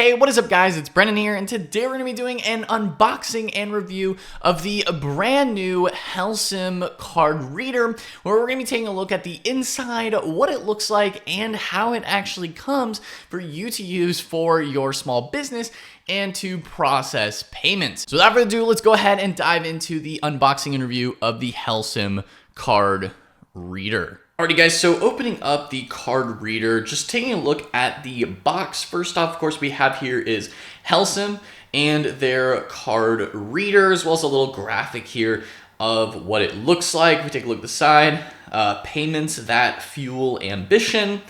Hey, what is up guys? It's Brennan here, and today we're going to be doing an unboxing and review of the brand new Helcim card reader, where we're going to be taking a look at the inside, what it looks like, and how it actually comes for you to use for your small business and to process payments. So without further ado, let's go ahead and dive into the unboxing and review of the Helcim card reader. Alrighty guys, so opening up the card reader, just taking a look at the box. First off, of course, we have here is Helcim and their card reader, as well as a little graphic here of what it looks like. We take a look at the side, payments that fuel ambition.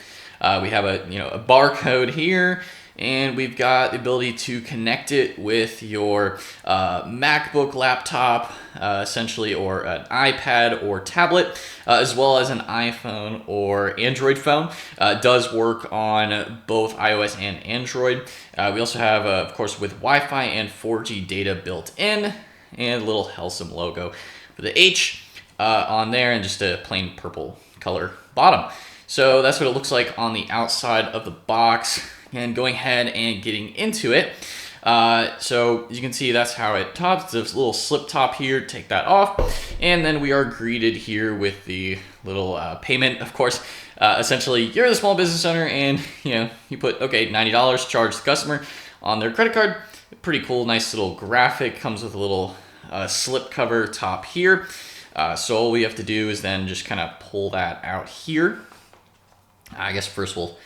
We have a barcode here, and we've got the ability to connect it with your MacBook laptop, essentially, or an iPad or tablet, as well as an iPhone or Android phone. It does work on both iOS and Android. We also have, of course, with Wi-Fi and 4G data built in, and a little Helcim logo for the H on there, and just a plain purple color bottom. So that's what it looks like on the outside of the box. And going ahead and getting into it. So you can see that's how it tops. There's a little slip top here, take that off. And then we are greeted here with the little payment. Of course, essentially you're the small business owner and you put, okay, $90, charge the customer on their credit card. Pretty cool, nice little graphic, comes with a little slip cover top here. So all we have to do is then just kind of pull that out here. I guess first we'll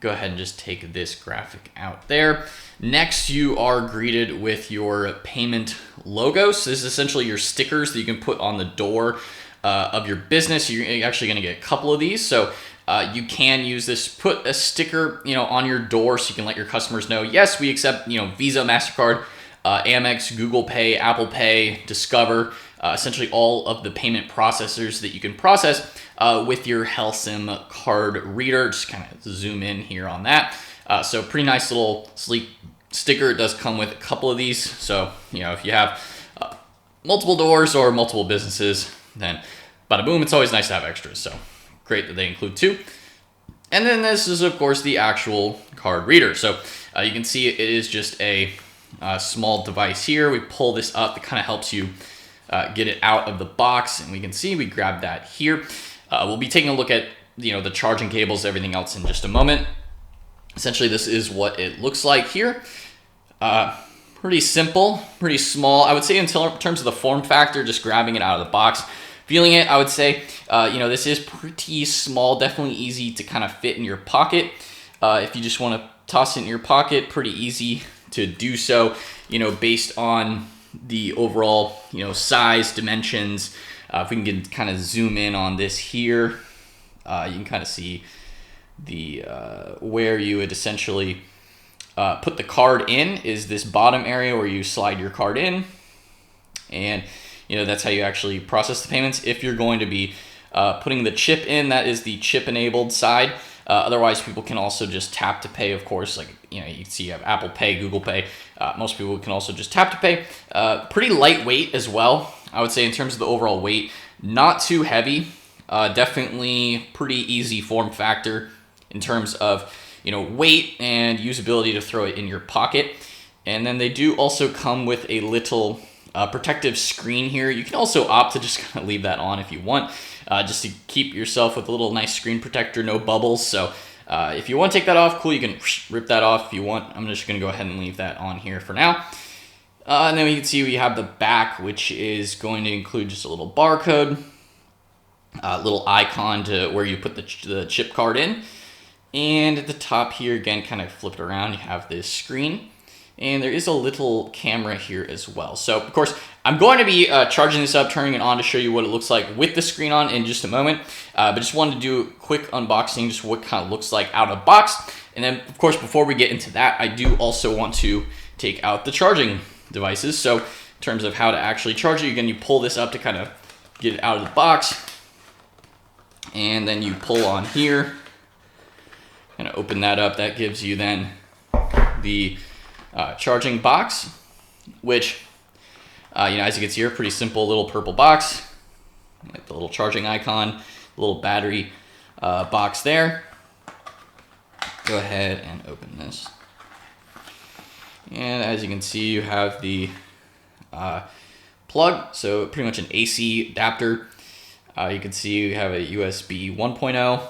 go ahead and just take this graphic out there. Next, you are greeted with your payment logo. So this is essentially your stickers that you can put on the door of your business. You're actually going to get a couple of these. So you can use this, put a sticker, on your door so you can let your customers know, yes, we accept, Visa, MasterCard, Amex, Google Pay, Apple Pay, Discover, essentially all of the payment processors that you can process with your Helcim card reader. Just kind of zoom in here on that. So pretty nice little sleek sticker. It does come with a couple of these. So, if you have multiple doors or multiple businesses, then bada boom, it's always nice to have extras. So great that they include two. And then this is, of course, the actual card reader. So you can see it is just a small device here. We pull this up. It kind of helps you get it out of the box, and we can see we grab that here. We'll be taking a look at the charging cables, everything else in just a moment. Essentially, this is what it looks like here. Pretty simple, pretty small. I would say in terms of the form factor, just grabbing it out of the box, feeling it, I would say, this is pretty small, definitely easy to kind of fit in your pocket. If you just want to toss it in your pocket, pretty easy to do so, based on the overall, size, dimensions. If we can kind of zoom in on this here, you can kind of see the where you would essentially put the card in is this bottom area where you slide your card in, and that's how you actually process the payments. If you're going to be putting the chip in, that is the chip enabled side. Otherwise, people can also just tap to pay, of course. Like, you can see you have Apple Pay, Google Pay. Most people can also just tap to pay. Pretty lightweight as well, I would say, in terms of the overall weight. Not too heavy. Definitely pretty easy form factor in terms of, weight and usability to throw it in your pocket. And then they do also come with a little protective screen here. You can also opt to just kind of leave that on if you want, just to keep yourself with a little nice screen protector, no bubbles. So if you want to take that off, cool, you can rip that off if you want. I'm just going to go ahead and leave that on here for now. And then we can see we have the back, which is going to include just a little barcode, a little icon to where you put the chip card in. And at the top here, again, kind of flip it around, you have this screen. And there is a little camera here as well. So, of course, I'm going to be charging this up, turning it on to show you what it looks like with the screen on in just a moment. But just wanted to do a quick unboxing, just what it kind of looks like out of the box. And then, of course, before we get into that, I do also want to take out the charging devices. So, in terms of how to actually charge it, again, you pull this up to kind of get it out of the box. And then you pull on here, kind of open that up. That gives you then the charging box, which, as you can see here, pretty simple little purple box, like the little charging icon, little battery box there. Go ahead and open this. And as you can see, you have the plug, so pretty much an AC adapter. You can see you have a USB 1.0.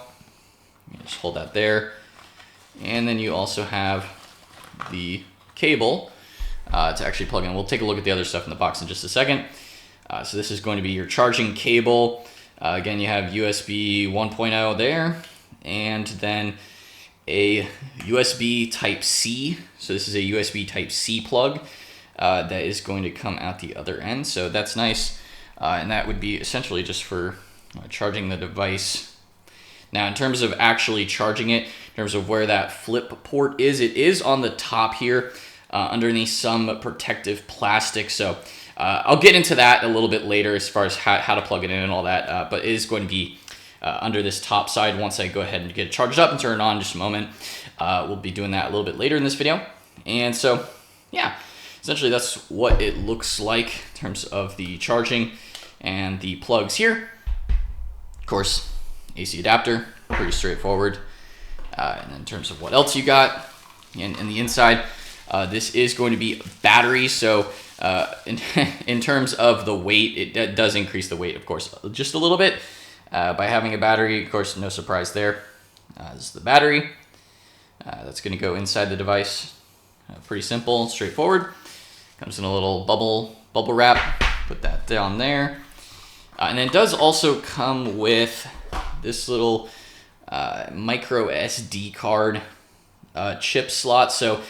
Just hold that there. And then you also have the cable to actually plug in. We'll take a look at the other stuff in the box in just a second. So this is going to be your charging cable. Again, you have USB 1.0 there, and then a USB Type-C. So this is a USB Type-C plug that is going to come out the other end. So that's nice. And that would be essentially just for charging the device. Now, in terms of actually charging it, in terms of where that flip port is, it is on the top here underneath some protective plastic. So I'll get into that a little bit later as far as how to plug it in and all that, but it is going to be under this top side once I go ahead and get it charged up and turn it on in just a moment. We'll be doing that a little bit later in this video. And so, yeah, essentially that's what it looks like in terms of the charging and the plugs here. Of course, AC adapter, pretty straightforward. And in terms of what else you got in the inside, this is going to be battery. So in terms of the weight, it does increase the weight, of course, just a little bit by having a battery. Of course, no surprise there. This is the battery. That's going to go inside the device. Pretty simple, straightforward. Comes in a little bubble wrap. Put that down there. And then it does also come with this little micro SD card chip slot. So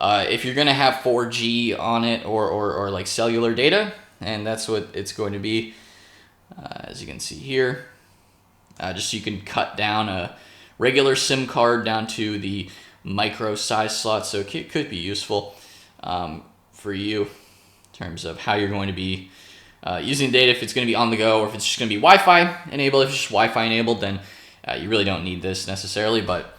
if you're going to have 4G on it or like cellular data, and that's what it's going to be, as you can see here, just so you can cut down a regular SIM card down to the micro size slot. So it could be useful for you in terms of how you're going to be using data, if it's going to be on the go or if it's just going to be Wi-Fi enabled. If it's just Wi-Fi enabled, then you really don't need this necessarily, but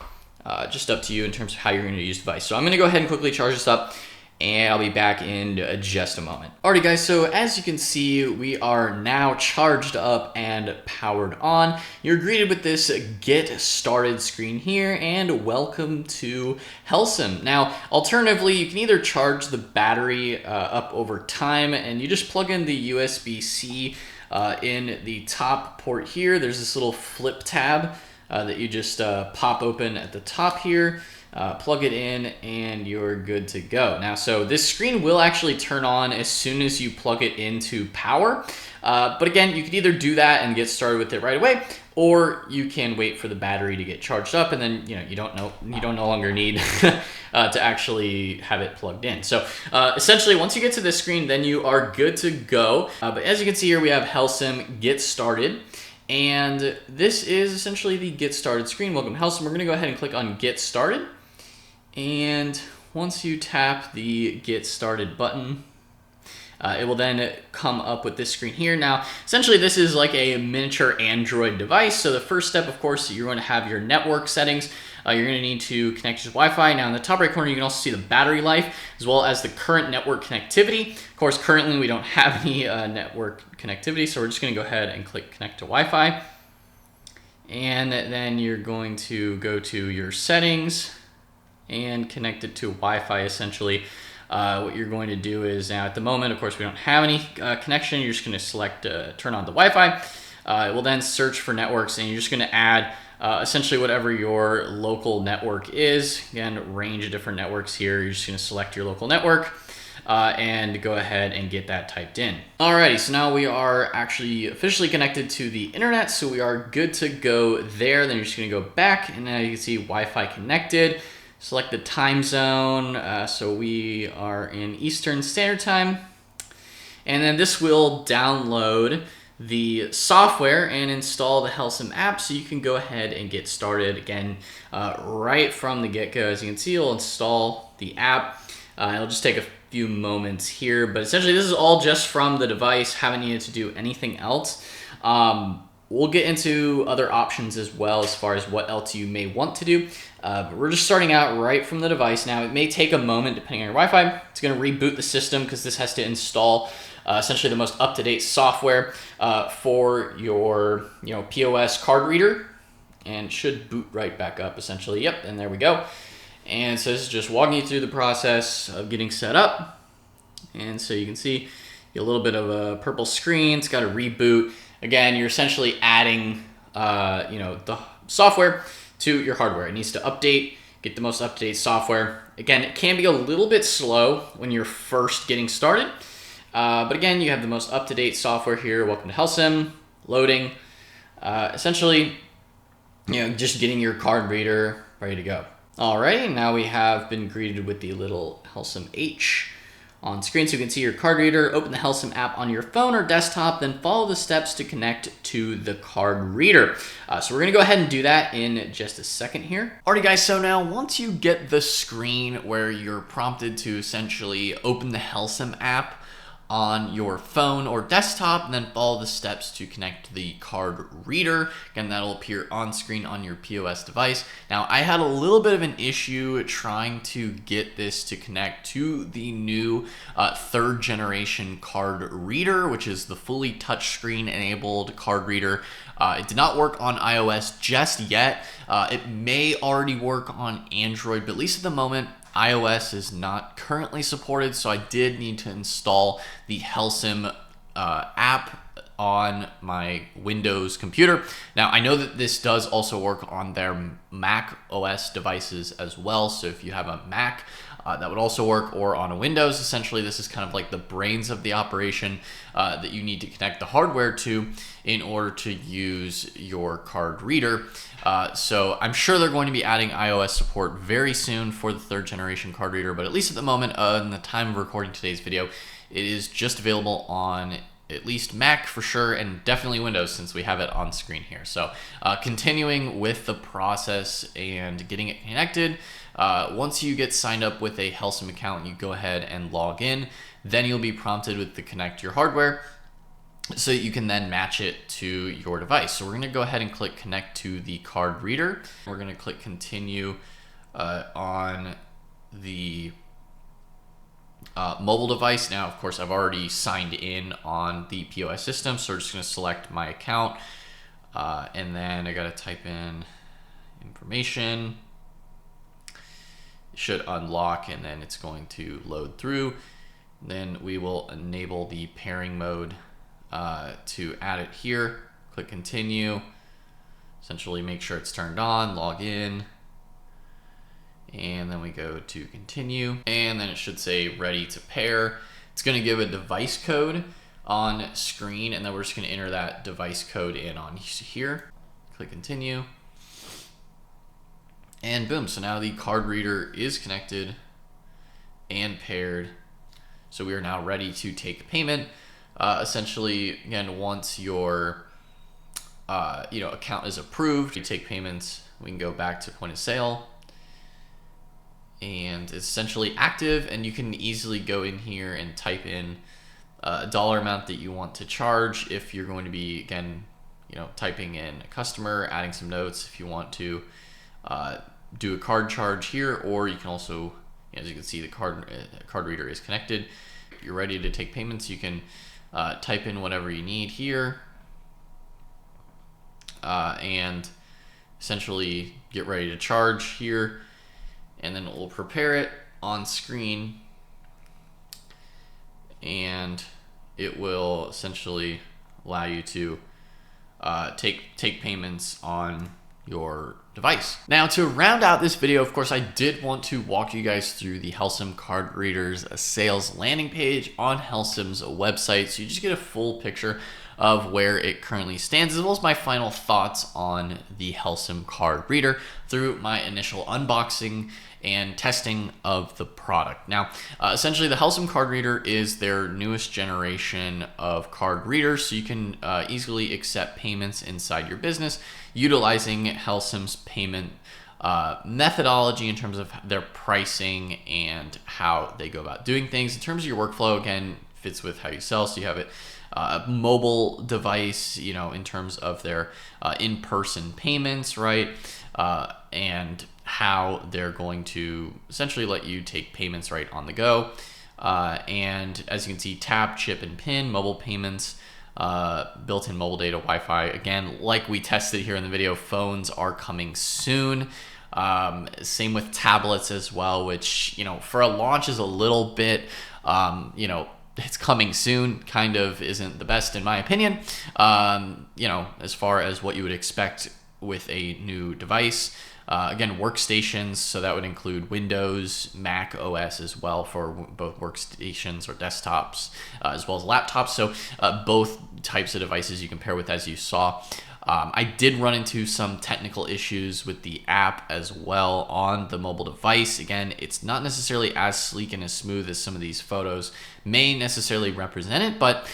just up to you in terms of how you're going to use the device. So I'm going to go ahead and quickly charge this up, and I'll be back in just a moment. Alrighty guys, so as you can see, we are now charged up and powered on. You're greeted with this get started screen here, and welcome to Helcim. Now, alternatively, you can either charge the battery up over time, and you just plug in the USB-C in the top port here. There's this little flip tab that you just pop open at the top here. Plug it in, and you're good to go. Now, so this screen will actually turn on as soon as you plug it into power. But again, you could either do that and get started with it right away, or you can wait for the battery to get charged up, and then you don't no longer need to actually have it plugged in. So essentially, once you get to this screen, then you are good to go. But as you can see here, we have Helcim Get Started. And this is essentially the Get Started screen. Welcome to Helcim. We're going to go ahead and click on Get Started. And once you tap the Get Started button, it will then come up with this screen here. Now, essentially, this is like a miniature Android device. So the first step, of course, you're going to have your network settings. You're going to need to connect to Wi-Fi. Now, in the top right corner, you can also see the battery life, as well as the current network connectivity. Of course, currently, we don't have any network connectivity, so we're just going to go ahead and click Connect to Wi-Fi. And then you're going to go to your settings and connect it to Wi-Fi, essentially. What you're going to do is, now at the moment, of course, we don't have any connection. You're just going to select turn on the Wi-Fi. It will then search for networks, and you're just going to add essentially whatever your local network is. Again, range of different networks here. You're just going to select your local network and go ahead and get that typed in. Alrighty, so now we are actually officially connected to the internet, so we are good to go there. Then you're just going to go back, and now you can see Wi-Fi connected. Select the time zone, so we are in Eastern Standard Time. And then this will download the software and install the Helcim app, so you can go ahead and get started again right from the get-go. As you can see, it'll install the app. It'll just take a few moments here, but essentially this is all just from the device. Haven't needed to do anything else. We'll get into other options as well as far as what else you may want to do. But we're just starting out right from the device. Now, it may take a moment depending on your Wi-Fi. It's going to reboot the system because this has to install essentially the most up-to-date software for your POS card reader, and should boot right back up essentially. Yep, and there we go. And so this is just walking you through the process of getting set up. And so you can see a little bit of a purple screen. It's got a reboot. Again, you're essentially adding the software to your hardware. It needs to update, get the most up-to-date software. Again, it can be a little bit slow when you're first getting started. But again, you have the most up-to-date software here. Welcome to Helcim, loading. Essentially, just getting your card reader ready to go. Alrighty, now we have been greeted with the little Helcim H on screen, so you can see your card reader. Open the Helcim app on your phone or desktop, then follow the steps to connect to the card reader. So we're gonna go ahead and do that in just a second here. Alrighty guys, so now once you get the screen where you're prompted to essentially open the Helcim app on your phone or desktop, and then follow the steps to connect to the card reader. Again, that'll appear on screen on your POS device. Now, I had a little bit of an issue trying to get this to connect to the new third generation card reader, which is the fully touchscreen enabled card reader. It did not work on iOS just yet. It may already work on Android, but at least at the moment, iOS is not currently supported, so I did need to install the Helcim app on my Windows computer. Now, I know that this does also work on their Mac OS devices as well, so if you have a Mac, that would also work, or on a Windows. Essentially, this is kind of like the brains of the operation that you need to connect the hardware to in order to use your card reader. So I'm sure they're going to be adding iOS support very soon for the third generation card reader, but at least at the moment, in the time of recording today's video, it is just available on at least Mac for sure, and definitely Windows since we have it on screen here. So continuing with the process and getting it connected, once you get signed up with a Helcim account, you go ahead and log in. Then you'll be prompted with the connect your hardware, so you can then match it to your device. So we're going to go ahead and click connect to the card reader. We're going to click continue on the mobile device. Now, of course, I've already signed in on the POS system, so we're just going to select my account, and then I got to type in information. It should unlock, and then it's going to load through. Then we will enable the pairing mode to add it here. Click continue. Essentially, make sure it's turned on. Log in. And then we go to continue, and then it should say ready to pair. It's going to give a device code on screen, and then we're just going to enter that device code in on here. Click continue, and boom. So now the card reader is connected and paired. So we are now ready to take payment. Essentially, again, once your account is approved, you take payments. We can go back to point of sale. And it's essentially active, and you can easily go in here and type in a dollar amount that you want to charge. If you're going to be, again, typing in a customer, adding some notes, if you want to do a card charge here, or you can also, as you can see, the card reader is connected. If you're ready to take payments, you can type in whatever you need here, and essentially get ready to charge here. And then we'll prepare it on screen, and it will essentially allow you to take payments on your device. Now, to round out this video, of course, I did want to walk you guys through the Helcim card reader's sales landing page on Helcim's website, so you just get a full picture of where it currently stands, as well as my final thoughts on the Helcim card reader through my initial unboxing and testing of the product. Now, essentially, the Helcim card reader is their newest generation of card readers, so you can easily accept payments inside your business utilizing Helcim's payment methodology in terms of their pricing and how they go about doing things. In terms of your workflow, again, fits with how you sell, so you have it mobile device, in terms of their in-person payments, right? And how they're going to essentially let you take payments right on the go. And as you can see, tap, chip, and pin, mobile payments, built-in mobile data, Wi-Fi. Again, like we tested here in the video, phones are coming soon. Same with tablets as well, which, you know, for a launch is a little bit, you know, it's coming soon, kind of isn't the best in my opinion, you know, as far as what you would expect with a new device. Again, workstations, so that would include Windows, Mac OS as well for both workstations or desktops, as well as laptops. So both types of devices you can pair with, as you saw. I did run into some technical issues with the app as well on the mobile device. Again, it's not necessarily as sleek and as smooth as some of these photos may necessarily represent it, but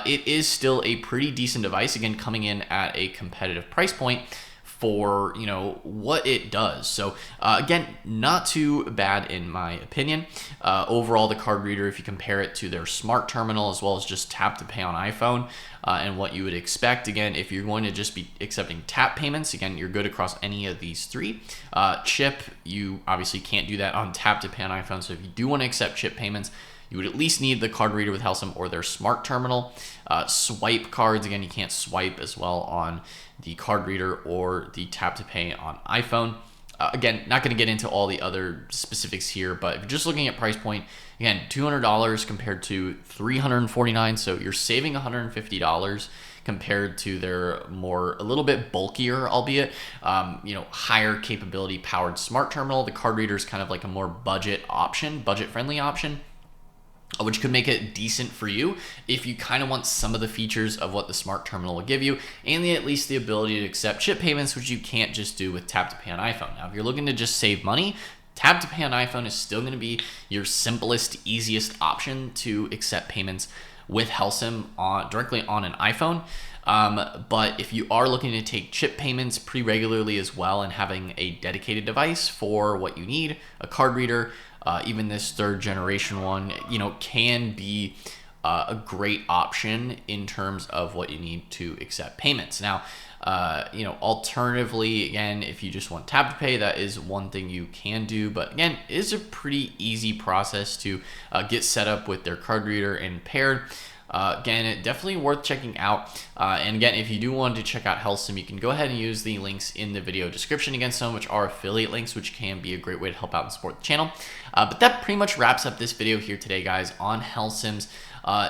it is still a pretty decent device, again, coming in at a competitive price point for, you know, what it does. So again, not too bad in my opinion. Overall, the card reader, if you compare it to their smart terminal as well as just tap to pay on iPhone, and what you would expect, again, if you're going to just be accepting tap payments, again, you're good across any of these three. Chip, you obviously can't do that on tap to pay on iPhone, so if you do want to accept chip payments, you would at least need the card reader with Helcim or their smart terminal. Swipe cards, again, you can't swipe as well on the card reader or the tap to pay on iPhone. Again, not going to get into all the other specifics here, but if you're just looking at price point, again, $200 compared to $349, so you're saving $150 compared to their a little bit bulkier, albeit, you know, higher capability powered smart terminal. The card reader is kind of like a more budget friendly option, which could make it decent for you if you kind of want some of the features of what the smart terminal will give you, and at least the ability to accept chip payments, which you can't just do with tap to pay on iPhone. Now, if you're looking to just save money, tap to pay on iPhone is still going to be your simplest, easiest option to accept payments with Helcim directly on an iPhone. But if you are looking to take chip payments pretty regularly as well and having a dedicated device for what you need, a card reader, even this third generation one, you know, can be a great option in terms of what you need to accept payments. Now, you know, alternatively, again, if you just want tap to pay, that is one thing you can do. But again, it is a pretty easy process to get set up with their card reader and paired. Again, definitely worth checking out. And again, if you do want to check out Helcim, you can go ahead and use the links in the video description. Again, some of which are affiliate links, which can be a great way to help out and support the channel. But that pretty much wraps up this video here today, guys, on Helcim's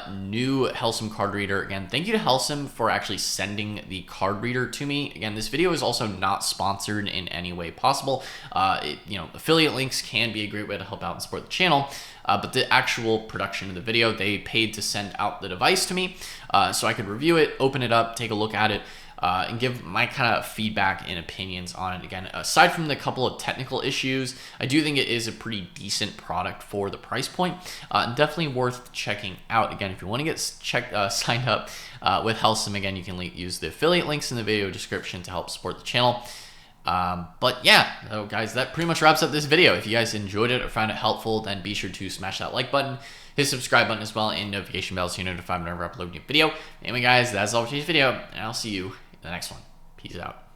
new Helcim card reader. Again, thank you to Helcim for actually sending the card reader to me. Again, this video is also not sponsored in any way possible. You know, affiliate links can be a great way to help out and support the channel. But the actual production of the video, they paid to send out the device to me so I could review it, open it up, take a look at it, and give my kind of feedback and opinions on it. Again, aside from the couple of technical issues, I do think it is a pretty decent product for the price point, and definitely worth checking out. Again, if you want to get signed up with Helcim, again, you can use the affiliate links in the video description to help support the channel. But yeah, so guys, that pretty much wraps up this video. If you guys enjoyed it or found it helpful, then be sure to smash that like button, hit the subscribe button as well, and notification bell so you're notified whenever I upload a new video. Anyway, guys, that's all for today's video, and I'll see you in the next one. Peace out.